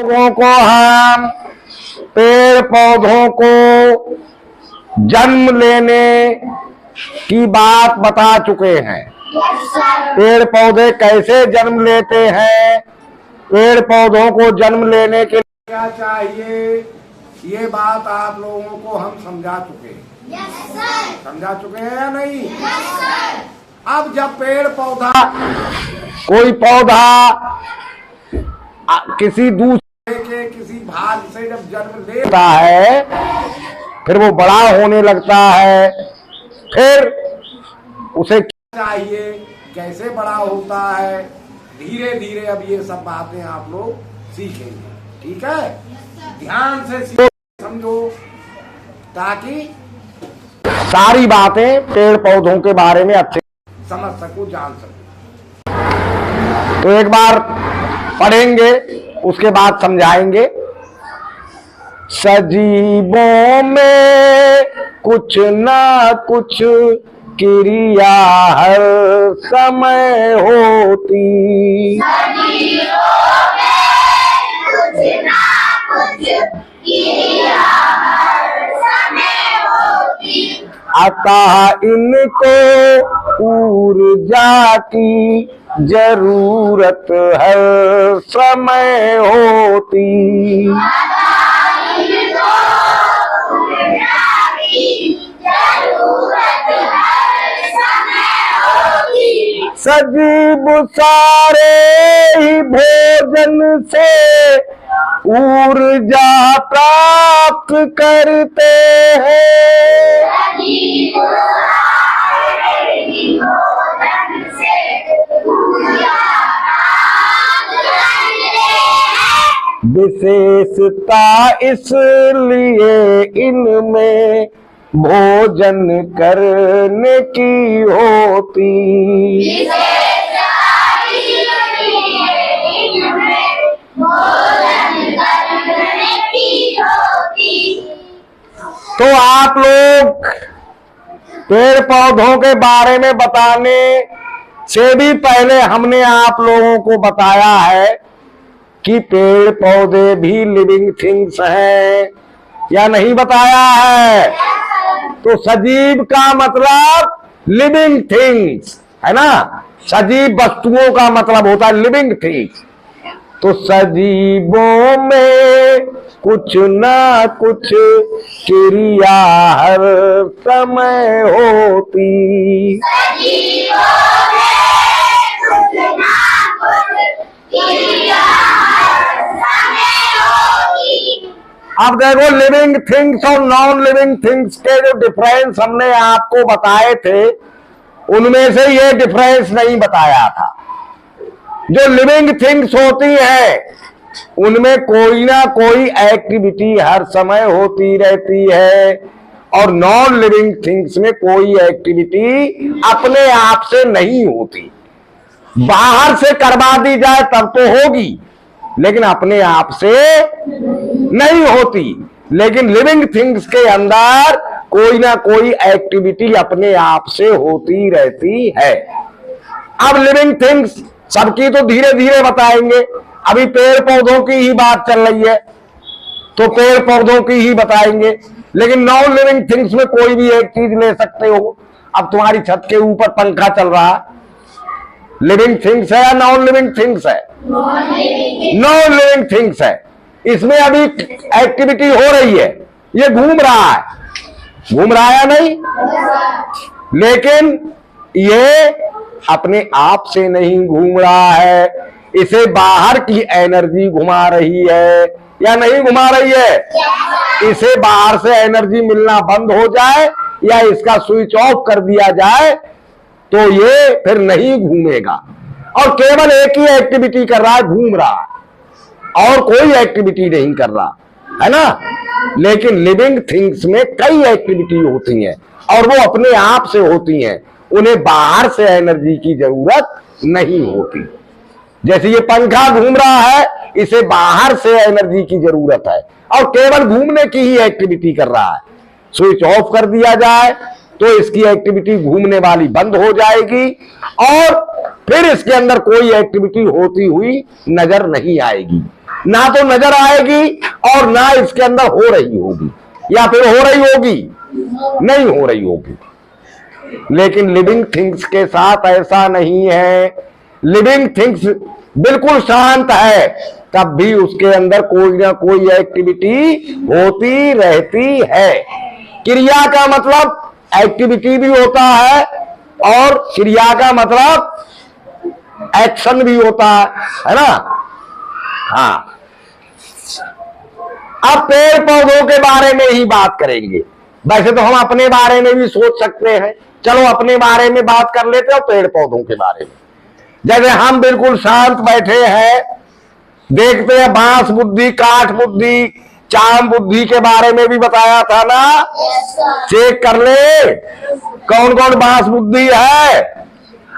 लोगों को हम पेड़ पौधों को जन्म लेने की बात बता चुके हैं। पेड़ पौधे कैसे जन्म लेते हैं, पेड़ पौधों को जन्म लेने के लिए क्या चाहिए, ये बात आप लोगों को हम समझा चुके हैं। समझा चुके हैं या नहीं? अब जब पेड़ पौधा, कोई पौधा किसी दूसरे के किसी भाग से जब जन्म लेता है, फिर वो बड़ा होने लगता है, फिर उसे क्या चाहिए, कैसे बड़ा होता है, धीरे धीरे अब ये सब बातें आप लोग सीखेंगे। ठीक है, ध्यान से समझो ताकि सारी बातें पेड़ पौधों के बारे में अच्छे समझ सको, जान सको। तो एक बार पढ़ेंगे, उसके बाद समझाएंगे। सजीवों में कुछ ना कुछ क्रिया हर समय होती, सजीवों में कुछ ना कुछ क्रिया हर समय होती, अतः इनको ऊर्जा की जरूरत हर समय होती। सजीव सारे ही भोजन से ऊर्जा प्राप्त करते हैं। विशेषता इसलिए इनमें भोजन करने की होती, तो आप लोग पेड़ पौधों के बारे में बताने से भी पहले हमने आप लोगों को बताया है कि पेड़ पौधे भी लिविंग थिंग्स हैं या नहीं बताया है? तो सजीव का मतलब लिविंग थिंग्स है ना, सजीव वस्तुओं का मतलब होता है लिविंग थिंग्स। तो सजीवों में कुछ ना कुछ क्रिया हर समय होती, सजीवों में कुछ ना कुछ क्रिया हर समय होती। अब देखो, लिविंग थिंग्स और नॉन लिविंग थिंग्स के जो डिफरेंस हमने आपको बताए थे, उनमें से ये डिफरेंस नहीं बताया था। जो लिविंग थिंग्स होती है उनमें कोई ना कोई एक्टिविटी हर समय होती रहती है, और नॉन लिविंग थिंग्स में कोई एक्टिविटी अपने आप से नहीं होती। बाहर से करवा दी जाए तब तो होगी, लेकिन अपने आप से नहीं होती। लेकिन लिविंग थिंग्स के अंदर कोई ना कोई एक्टिविटी अपने आप से होती रहती है। अब लिविंग थिंग्स सबकी तो धीरे धीरे बताएंगे, अभी पेड़ पौधों की ही बात चल रही है तो पेड़ पौधों की ही बताएंगे। लेकिन नॉन लिविंग थिंग्स में कोई भी एक चीज ले सकते हो। अब तुम्हारी छत के ऊपर पंखा चल रहा है, लिविंग थिंग्स है या नॉन लिविंग थिंग्स है? नॉन लिविंग थिंग्स है। इसमें अभी एक्टिविटी हो रही है, ये घूम रहा है, घूम रहा है नहीं, लेकिन ये अपने आप से नहीं घूम रहा है, इसे बाहर की एनर्जी घुमा रही है या नहीं घुमा रही है? इसे बाहर से एनर्जी मिलना बंद हो जाए या इसका स्विच ऑफ कर दिया जाए तो ये फिर नहीं घूमेगा, और केवल एक ही एक्टिविटी कर रहा है, घूम रहा है, और कोई एक्टिविटी नहीं कर रहा है ना। लेकिन लिविंग थिंग्स में कई एक्टिविटी होती हैं और वो अपने आप से होती हैं, उन्हें बाहर से एनर्जी की जरूरत नहीं होती। जैसे ये पंखा घूम रहा है, इसे बाहर से एनर्जी की जरूरत है और केवल घूमने की ही एक्टिविटी कर रहा है। स्विच ऑफ कर दिया जाए तो इसकी एक्टिविटी घूमने वाली बंद हो जाएगी और फिर इसके अंदर कोई एक्टिविटी होती हुई नजर नहीं आएगी। ना तो नजर आएगी और ना इसके अंदर हो रही होगी, या फिर हो रही होगी, नहीं हो रही होगी। लेकिन लिविंग थिंग्स के साथ ऐसा नहीं है। लिविंग थिंग्स बिल्कुल शांत है, तब भी उसके अंदर कोई ना कोई एक्टिविटी होती रहती है। क्रिया का मतलब एक्टिविटी भी होता है और क्रिया का मतलब एक्शन भी होता है ना। हाँ, अब पेड़ पौधों के बारे में ही बात करेंगे। वैसे तो हम अपने बारे में भी सोच सकते हैं, चलो अपने बारे में बात कर लेते हैं और पेड़ पौधों के बारे में। जैसे हम बिल्कुल शांत बैठे हैं, देखते हैं बांस बुद्धि, काठ बुद्धि, चाम बुद्धि के बारे में भी बताया था ना। चेक कर ले कौन कौन बांस बुद्धि है।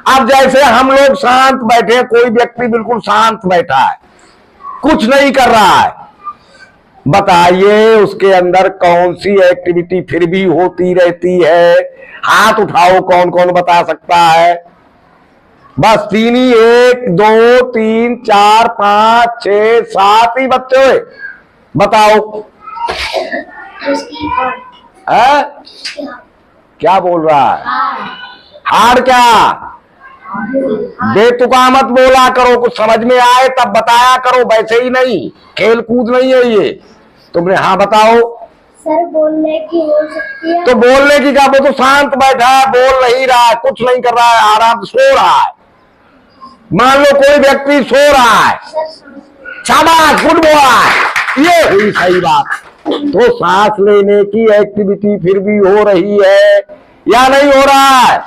अब जैसे हम लोग शांत बैठे, कोई व्यक्ति बिल्कुल शांत बैठा है, कुछ नहीं कर रहा है, बताइए उसके अंदर कौन सी एक्टिविटी फिर भी होती रहती है? हाथ उठाओ, कौन कौन बता सकता है? बस 3 ही, 1 2 3 4 5 6 7 ही बच्चे हुए, बताओ। है? क्या बोल रहा है? हार क्या? बेतुका मत बोला करो, कुछ समझ में आए तब बताया करो, वैसे ही नहीं, खेल कूद नहीं है ये। तुमने हाँ बताओ। सर बोलने की हो सकती है। तो बोलने की क्या? वो तो शांत बैठा है, बोल नहीं रहा है, कुछ नहीं कर रहा है, आराम से सो रहा है। मान लो कोई व्यक्ति सो रहा है, शाबाश, गुड बॉय, ये हुई सही बात। तो सांस लेने की एक्टिविटी फिर भी हो रही है या नहीं हो रहा है?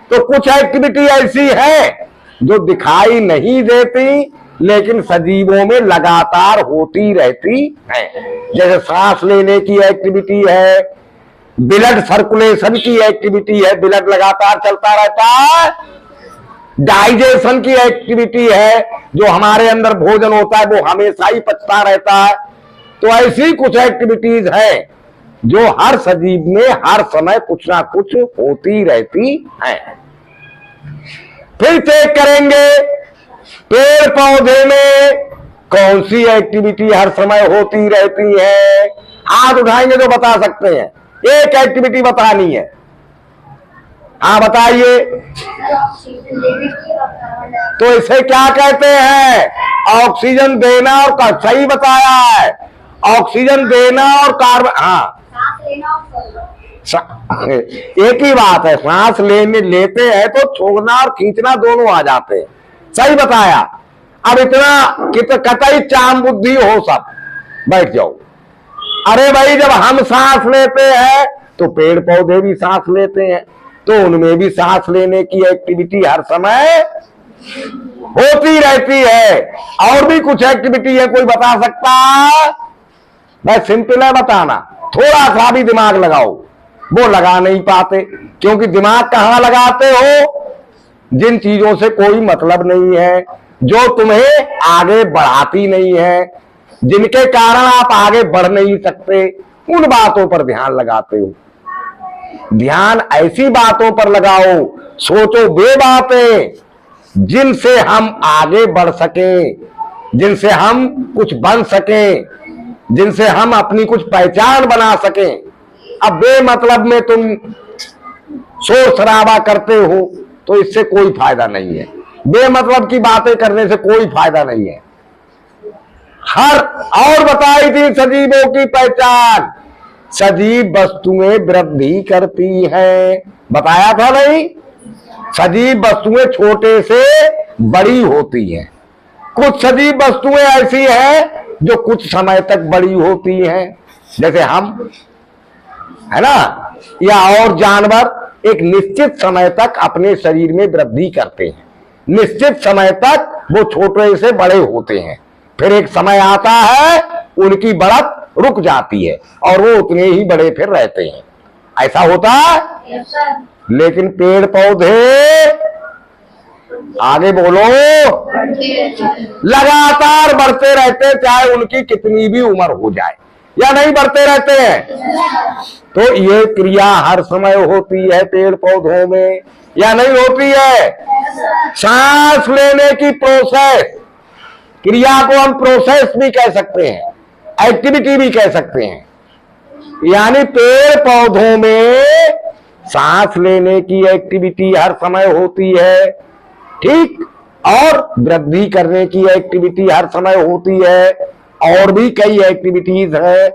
तो कुछ एक्टिविटी ऐसी है जो दिखाई नहीं देती लेकिन सजीवों में लगातार होती रहती है। जैसे सांस लेने की एक्टिविटी है, ब्लड सर्कुलेशन की एक्टिविटी है, ब्लड लगातार चलता रहता है। डाइजेशन की एक्टिविटी है, जो हमारे अंदर भोजन होता है वो हमेशा ही पचता रहता है। तो ऐसी कुछ एक्टिविटीज है जो हर सजीव में हर समय कुछ ना कुछ होती रहती है। फिर चेक करेंगे पेड़ पौधे में कौन सी एक्टिविटी हर समय होती रहती है। हाथ उठाएंगे जो बता सकते हैं, एक एक्टिविटी बतानी है। हाँ बताइए। तो इसे क्या कहते हैं? ऑक्सीजन देना और सही बताया है, ऑक्सीजन देना और कार्बन। हाँ एक ही बात है, सांस लेते हैं तो छोड़ना और खींचना दोनों आ जाते हैं, सही बताया। अब इतना कतई चाम बुद्धि हो सब, बैठ जाओ। अरे भाई जब हम सांस लेते हैं तो पेड़ पौधे भी सांस लेते हैं, तो उनमें भी सांस लेने की एक्टिविटी हर समय होती रहती है। और भी कुछ एक्टिविटी है, कोई बता सकता? बस सिंपल है बताना, थोड़ा सा भी दिमाग लगाओ। वो लगा नहीं पाते, क्योंकि दिमाग कहां लगाते हो? जिन चीजों से कोई मतलब नहीं है, जो तुम्हें आगे बढ़ाती नहीं है, जिनके कारण आप आगे बढ़ नहीं सकते, उन बातों पर ध्यान लगाते हो। ध्यान ऐसी बातों पर लगाओ, सोचो वे बातें जिनसे हम आगे बढ़ सकें, जिनसे हम कुछ बन सकें, जिनसे हम अपनी कुछ पहचान बना सकें। अब बेमतलब में तुम शोर शराबा करते हो तो इससे कोई फायदा नहीं है, बेमतलब की बातें करने से कोई फायदा नहीं है। हर और बताई थी सजीवों की पहचान, सजीव वस्तुएं वृद्धि करती हैं, बताया था नहीं? सजीव वस्तुएं छोटे से बड़ी होती हैं। कुछ सजीव वस्तुएं ऐसी हैं जो कुछ समय तक बड़ी होती हैं, जैसे हम, है ना, या और जानवर एक निश्चित समय तक अपने शरीर में वृद्धि करते हैं, निश्चित समय तक वो छोटे से बड़े होते हैं, फिर एक समय आता है उनकी बढ़त रुक जाती है और वो उतने ही बड़े फिर रहते हैं। ऐसा होता है। लेकिन पेड़ पौधे, आगे बोलो, लगातार बढ़ते रहते, चाहे उनकी कितनी भी उम्र हो जाए, या नहीं बढ़ते रहते हैं? तो ये क्रिया हर समय होती है पेड़ पौधों में, या नहीं होती है? सांस लेने की प्रोसेस क्रिया को हम प्रोसेस भी कह सकते हैं, एक्टिविटी भी कह सकते हैं। यानी पेड़ पौधों में सांस लेने की एक्टिविटी हर समय होती है, ठीक, और वृद्धि करने की एक्टिविटी हर समय होती है, और भी कई एक्टिविटीज है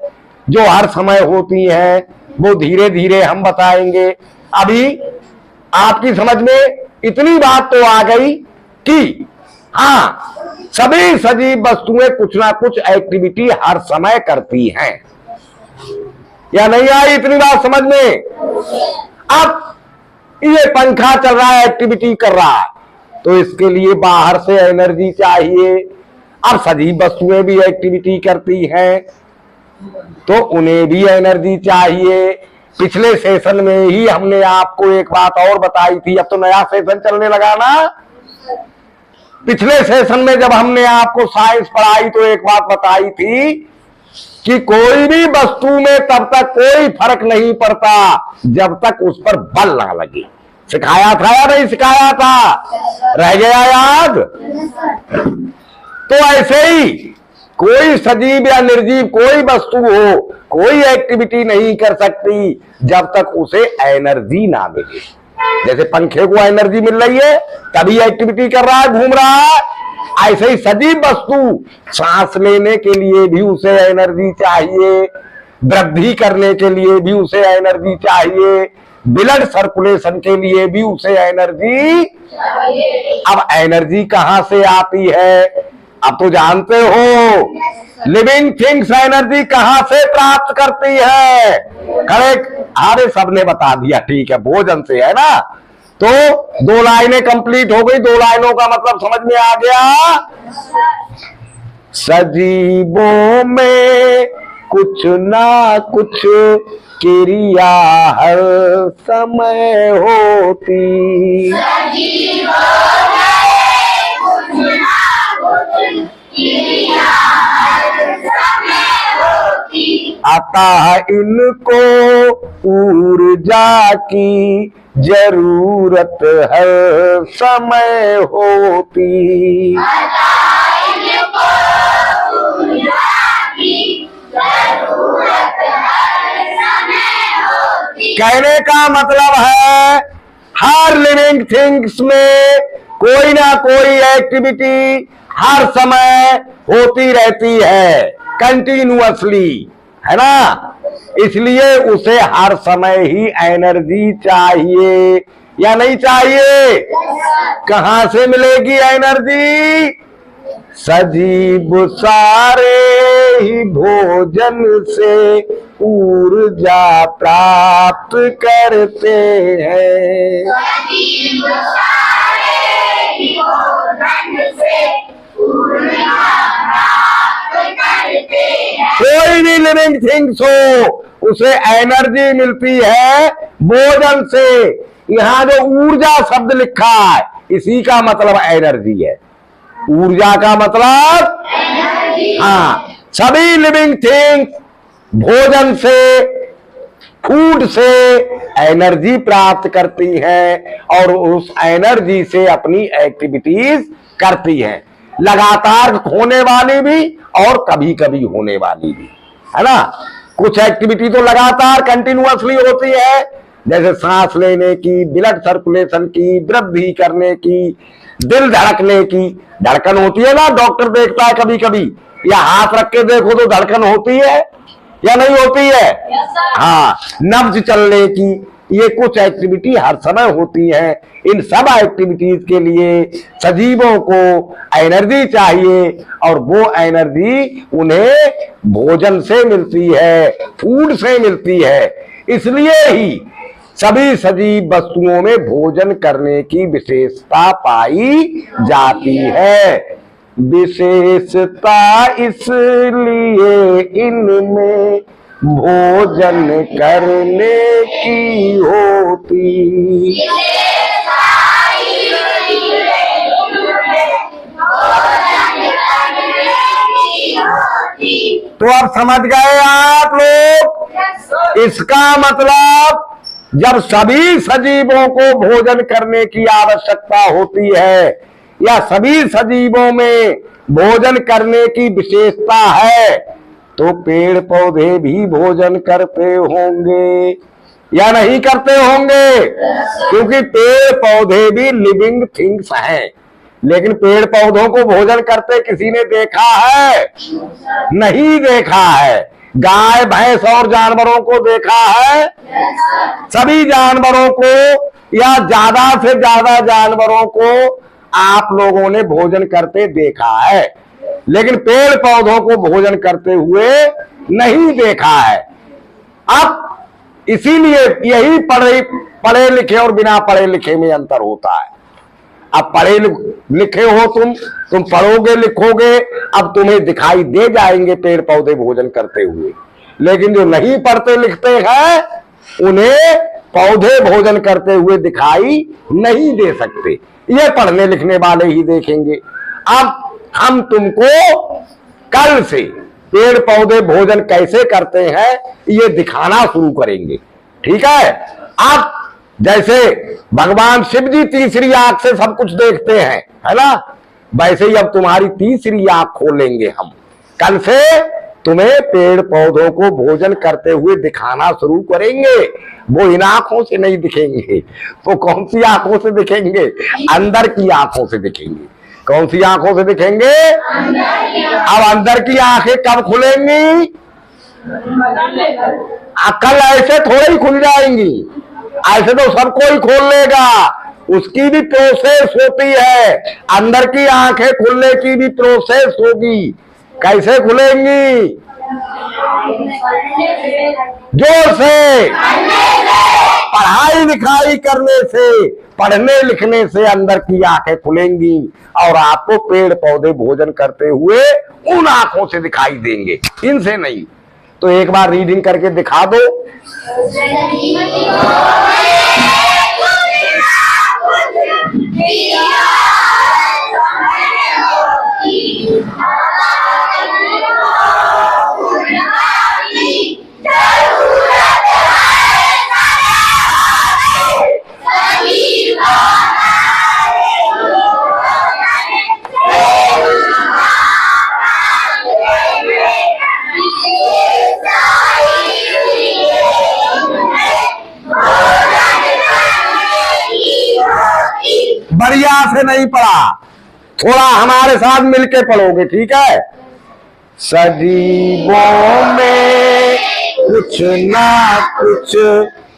जो हर समय होती हैं, वो धीरे धीरे हम बताएंगे। अभी आपकी समझ में इतनी बात तो आ गई कि हाँ, सभी सजीव वस्तुएं कुछ ना कुछ एक्टिविटी हर समय करती हैं, या नहीं आई इतनी बात समझ में? अब ये पंखा चल रहा है, एक्टिविटी कर रहा है, तो इसके लिए बाहर से एनर्जी चाहिए। अब सजीव वस्तुएं भी एक्टिविटी करती हैं तो उन्हें भी एनर्जी चाहिए। पिछले सेशन में ही हमने आपको एक बात और बताई थी, अब तो नया सेशन चलने लगा ना। पिछले सेशन में जब हमने आपको साइंस पढ़ाई तो एक बात बताई थी कि कोई भी वस्तु में तब तक कोई फर्क नहीं पड़ता जब तक उस पर बल ना लगे। सिखाया था या नहीं सिखाया था? रह गया याद? तो ऐसे ही कोई सजीव या निर्जीव कोई वस्तु हो, कोई एक्टिविटी नहीं कर सकती जब तक उसे एनर्जी ना मिले। जैसे पंखे को एनर्जी मिल रही है तभी एक्टिविटी कर रहा है, घूम रहा है, ऐसे ही सजीव वस्तु सांस लेने के लिए भी उसे एनर्जी चाहिए, वृद्धि करने के लिए भी उसे एनर्जी चाहिए, ब्लड सर्कुलेशन के लिए भी उसे एनर्जी। अब एनर्जी कहां से आती है? अब तो जानते हो लिविंग थिंग्स एनर्जी कहां से प्राप्त करती है? करेक्ट, अरे सबने बता दिया, ठीक है, भोजन से, है ना। तो 2 लाइनें कंप्लीट हो गई, 2 लाइनों का मतलब समझ में आ गया। सजीवों में कुछ ना कुछ क्रिया हर समय होती, अतः इनको ऊर्जा की जरूरत हर समय होती। कहने का मतलब है हर लिविंग थिंग्स में कोई ना कोई एक्टिविटी हर समय होती रहती है, कंटिन्यूअसली, है ना। इसलिए उसे हर समय ही एनर्जी चाहिए या नहीं चाहिए? कहां से मिलेगी एनर्जी? सजीव सारे ही भोजन से ऊर्जा प्राप्त करते हैं। सजीव सारे ही भोजन से ऊर्जा प्राप्त करते हैं। कोई भी लिविंग थिंग्स हो उसे एनर्जी मिलती है भोजन से। यहाँ जो ऊर्जा शब्द लिखा है इसी का मतलब एनर्जी है। ऊर्जा का मतलब हाँ, सभी लिविंग थिंग्स भोजन से, फूड से एनर्जी प्राप्त करती हैं और उस एनर्जी से अपनी एक्टिविटीज करती हैं, लगातार होने वाली भी और कभी कभी होने वाली भी, है ना। कुछ एक्टिविटी तो लगातार कंटिन्यूअसली होती है, जैसे सांस लेने की, ब्लड सर्कुलेशन की, वृद्धि करने की, दिल धड़कने की। धड़कन होती है ना, डॉक्टर देखता है कभी कभी, या हाथ रख के देखो तो धड़कन होती है या नहीं होती है? हाँ, नब्ज चलने की, ये कुछ एक्टिविटी हर समय होती है। इन सब एक्टिविटीज के लिए सजीवों को एनर्जी चाहिए और वो एनर्जी उन्हें भोजन से मिलती है, फूड से मिलती है। इसलिए ही सभी सजीव वस्तुओं में भोजन करने की विशेषता पाई जाती है। विशेषता इसलिए इनमें भोजन करने की होती। तो अब समझ गए आप लोग? इसका मतलब जब सभी सजीवों को भोजन करने की आवश्यकता होती है या सभी सजीवों में भोजन करने की विशेषता है, तो पेड़ पौधे भी भोजन करते होंगे या नहीं करते होंगे? क्योंकि पेड़ पौधे भी लिविंग थिंग्स हैं। लेकिन पेड़ पौधों को भोजन करते किसी ने देखा है? नहीं देखा है। गाय भैंस और जानवरों को देखा है? सभी जानवरों को या ज्यादा से ज्यादा जानवरों को आप लोगों ने भोजन करते देखा है, लेकिन पेड़ पौधों को भोजन करते हुए नहीं देखा है। अब इसीलिए यही पढ़े लिखे और बिना पढ़े लिखे में अंतर होता है। अब पढ़े लिखे हो तुम पढ़ोगे लिखोगे, अब तुम्हें दिखाई दे जाएंगे पेड़ पौधे भोजन करते हुए, लेकिन जो नहीं पढ़ते लिखते हैं उन्हें पौधे भोजन करते हुए दिखाई नहीं दे सकते। ये पढ़ने लिखने वाले ही देखेंगे। अब हम तुमको कल से पेड़ पौधे भोजन कैसे करते हैं ये दिखाना शुरू करेंगे, ठीक है? अब जैसे भगवान शिव जी तीसरी आंख से सब कुछ देखते हैं, है ना? वैसे ही अब तुम्हारी तीसरी आंख खोलेंगे हम। कल से तुम्हें पेड़ पौधों को भोजन करते हुए दिखाना शुरू करेंगे। वो इन आंखों से नहीं दिखेंगे, वो कौन सी आंखों से दिखेंगे? अंदर की आंखों से दिखेंगे। कौन सी आंखों से दिखेंगे? अब अंदर की आंखें कब खुलेंगी? कल ऐसे थोड़े ही खुल जाएंगी, ऐसे तो सबको ही खोल लेगा। उसकी भी प्रोसेस होती है, अंदर की आंखें खुलने की भी प्रोसेस होगी। कैसे खुलेंगी? जोर से, पढ़ाई लिखाई करने से, पढ़ने लिखने से अंदर की आंखें खुलेंगी और आपको पेड़ पौधे भोजन करते हुए उन आंखों से दिखाई देंगे, इनसे नहीं। तो एक बार रीडिंग करके दिखा दो। बढ़िया से नहीं पढ़ा, थोड़ा हमारे साथ मिलके पढ़ोगे, ठीक है? सजीवों में कुछ ना कुछ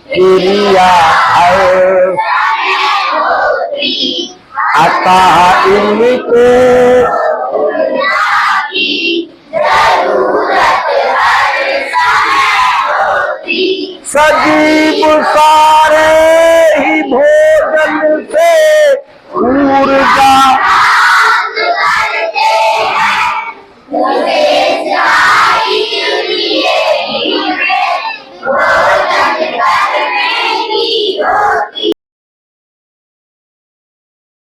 क्रिया है, अतः इनको सजीव सारे